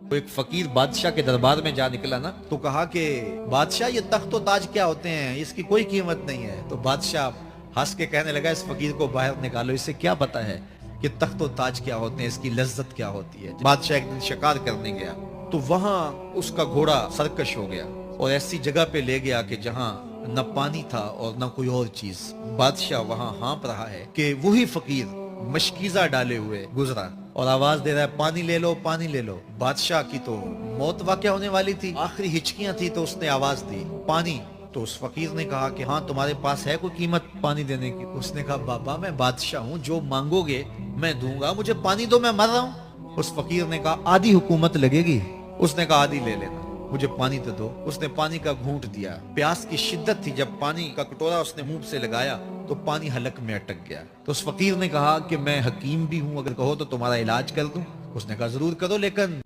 وہ ایک فقیر بادشاہ کے دربار میں جا نکلا نا، تو کہا کہ بادشاہ یہ تخت و تاج کیا ہوتے ہیں، اس کی کوئی قیمت نہیں ہے۔ تو بادشاہ ہنس کے کہنے لگا اس فقیر کو باہر نکالو، اسے کیا پتا ہے کہ تخت و تاج کیا ہوتے ہیں، اس کی لذت کیا ہوتی ہے۔ بادشاہ ایک دن شکار کرنے گیا تو وہاں اس کا گھوڑا سرکش ہو گیا اور ایسی جگہ پہ لے گیا کہ جہاں نہ پانی تھا اور نہ کوئی اور چیز۔ بادشاہ وہاں ہانپ رہا ہے کہ وہی فقیر مشکیزہ ڈالے ہوئے گزرا اور آواز دے رہا ہے پانی لے لو پانی لے لو۔ بادشاہ کی تو موت واقع ہونے والی تھی، آخری ہچکیاں تھی، تو اس نے آواز دی پانی۔ تو اس فقیر نے کہا کہ ہاں تمہارے پاس ہے کوئی قیمت پانی دینے کی؟ اس نے کہا بابا میں بادشاہ ہوں، جو مانگو گے میں دوں گا، مجھے پانی دو، میں مر رہا ہوں۔ اس فقیر نے کہا آدھی حکومت لگے گی۔ اس نے کہا آدھی لے لینا، مجھے پانی تو دو۔ اس نے پانی کا گھونٹ دیا، پیاس کی شدت تھی، جب پانی کا کٹورا اس نے منہ سے لگایا تو پانی حلق میں اٹک گیا۔ تو اس فقیر نے کہا کہ میں حکیم بھی ہوں، اگر کہو تو تمہارا علاج کر دوں۔ اس نے کہا ضرور کرو، لیکن